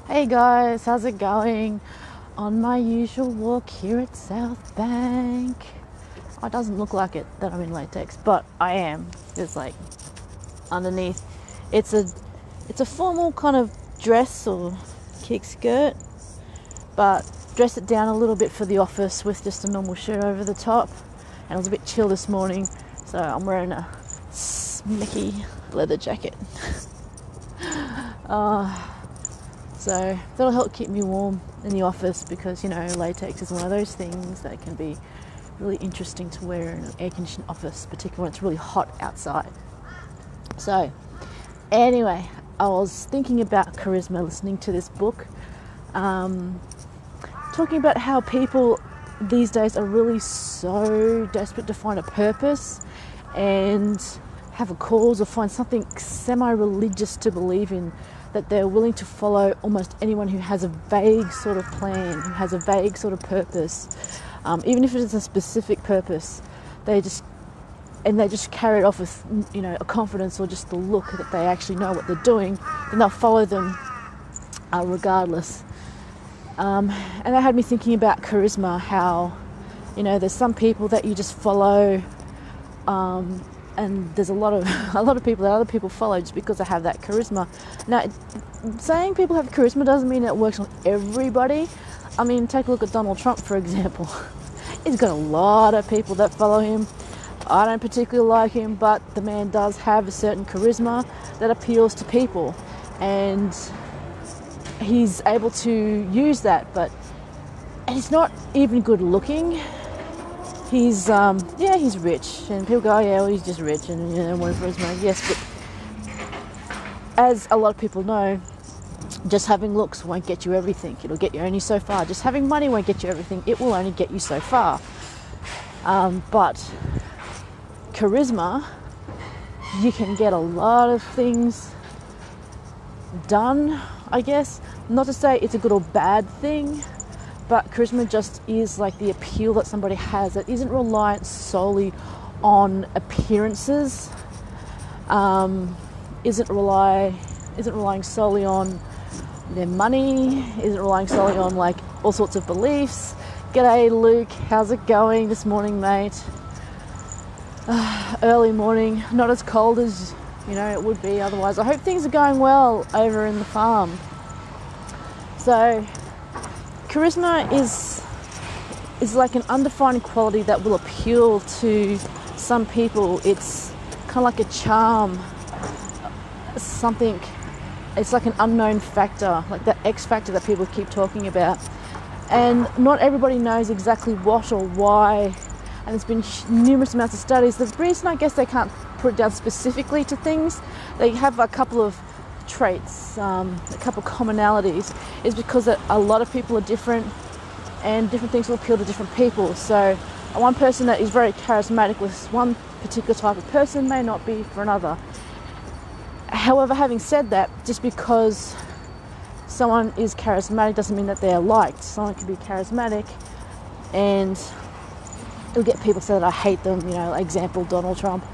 Hey guys, how's it going? On my usual walk here at South Bank. Oh, it doesn't look like it that I'm in latex, but I am. There's like underneath. It's a formal kind of dress or kick skirt, but dress it down a little bit for the office with just a normal shirt over the top. And it was a bit chill this morning, so I'm wearing a smecky leather jacket. So that'll help keep me warm in the office because, you know, latex is one of those things that can be really interesting to wear in an air-conditioned office, particularly when it's really hot outside. So anyway, I was thinking about charisma, listening to this book, talking about how people these days are really so desperate to find a purpose and have a cause or find something semi-religious to believe in, that they're willing to follow almost anyone who has a vague sort of plan, who has a vague sort of purpose, even if it is a specific purpose. They just carry it off with, you know, a confidence or just the look that they actually know what they're doing, and they'll follow them regardless. And that had me thinking about charisma, how, you know, there's some people that you just follow, and there's a lot of people that other people follow just because they have that charisma. Now, saying people have charisma doesn't mean it works on everybody. I mean, take a look at Donald Trump, for example. He's got a lot of people that follow him. I don't particularly like him, but the man does have a certain charisma that appeals to people, and he's able to use that. And he's not even good looking. He's he's rich, and people go, oh, yeah, well, he's just rich, and, you know, whatever his money. Yes, but as a lot of people know, just having looks won't get you everything. It'll get you only so far. Just having money won't get you everything. It will only get you so far. But charisma, you can get a lot of things done, I guess. Not to say it's a good or bad thing, but charisma just is like the appeal that somebody has that isn't reliant solely on appearances, isn't relying solely on their money, isn't relying solely on like all sorts of beliefs. G'day Luke, how's it going this morning, mate? Early morning, not as cold as, you know, it would be otherwise. I hope things are going well over in the farm. So charisma is like an undefined quality that will appeal to some people. It's kind of like a charm, something. It's like an unknown factor, like that X factor that people keep talking about. And not everybody knows exactly what or why. And there's been numerous amounts of studies. The reason I guess they can't put it down specifically to things, they have a couple of traits, a couple of commonalities, is because a lot of people are different and different things will appeal to different people. So one person that is very charismatic with one particular type of person may not be for another. However, having said that, just because someone is charismatic doesn't mean that they're liked. Someone can be charismatic and it'll get people to say that I hate them, you know, example Donald Trump.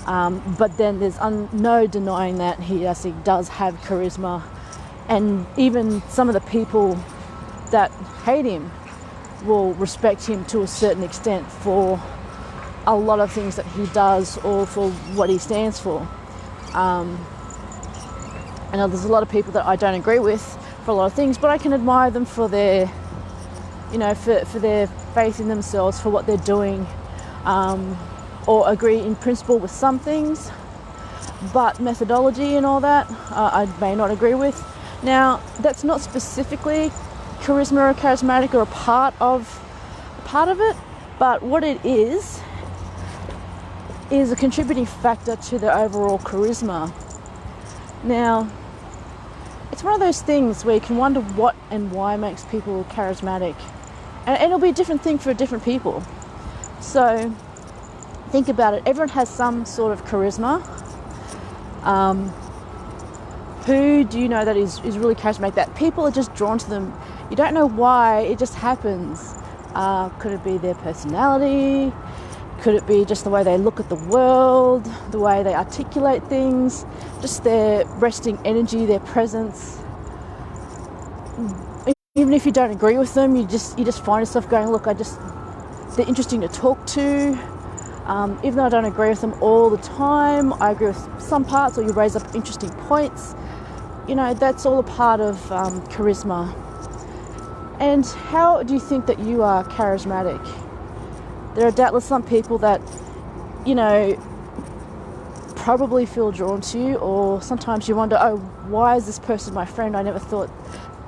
But then there's no denying that he actually does have charisma, and even some of the people that hate him will respect him to a certain extent for a lot of things that he does or for what he stands for. I know there's a lot of people that I don't agree with for a lot of things, but I can admire them for their, you know, for their faith in themselves, for what they're doing, or agree in principle with some things, but methodology and all that I may not agree with. Now, that's not specifically charisma or charismatic or a part of it, but what it is a contributing factor to the overall charisma. Now, it's one of those things where you can wonder what and why makes people charismatic, and it'll be a different thing for different people. So think about it. Everyone has some sort of charisma. Who do you know that is really charismatic, that people are just drawn to them? You don't know why, it just happens. Could it be their personality? Could it be just the way they look at the world, the way they articulate things, just their resting energy, their presence? even if you don't agree with them, you just find yourself going, look, they're interesting to talk to. Even though I don't agree with them all the time, I agree with some parts, or you raise up interesting points. You know, that's all a part of charisma. And how do you think that you are charismatic? There are doubtless some people that, you know, probably feel drawn to you, or sometimes you wonder, oh, why is this person my friend? I never thought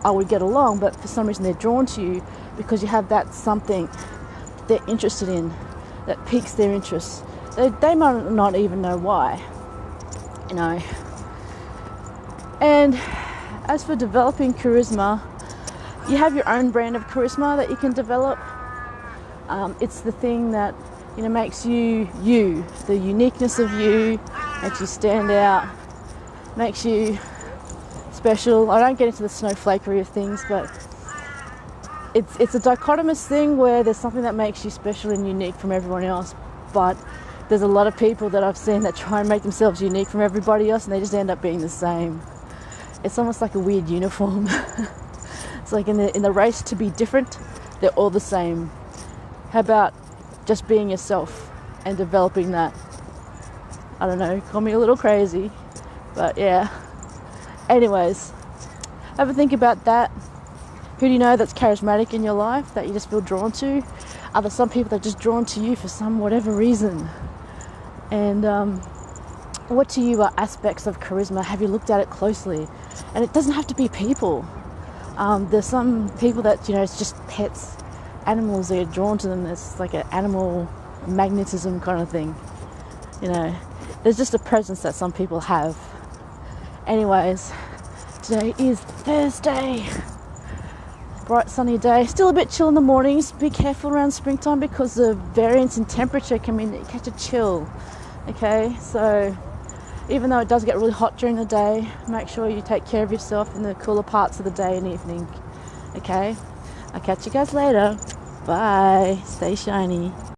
I would get along, but for some reason they're drawn to you because you have that something they're interested in that piques their interest. They might not even know why, you know. And as for developing charisma, you have your own brand of charisma that you can develop. It's the thing that, you know, makes you, the uniqueness of you, makes you stand out, makes you special. I don't get into the snowflakery of things, but it's a dichotomous thing where there's something that makes you special and unique from everyone else, but there's a lot of people that I've seen that try and make themselves unique from everybody else, and they just end up being the same. It's almost like a weird uniform. It's like in the race to be different, they're all the same. How about just being yourself and developing that? I don't know, call me a little crazy, but yeah. Anyways, have a think about that. Who do you know that's charismatic in your life that you just feel drawn to? Are there some people that are just drawn to you for some whatever reason? And what to you are aspects of charisma? Have you looked at it closely? And it doesn't have to be people. There's some people that, you know, it's just pets, animals, they're drawn to them. It's like an animal magnetism kind of thing. You know, there's just a presence that some people have. Anyways, today is Thursday. Bright sunny day, still a bit chill in the mornings. Be careful around springtime because the variance in temperature can mean that you catch a chill. Okay, so even though it does get really hot during the day, make sure you take care of yourself in the cooler parts of the day and evening. Okay, I'll catch you guys later. Bye, stay shiny.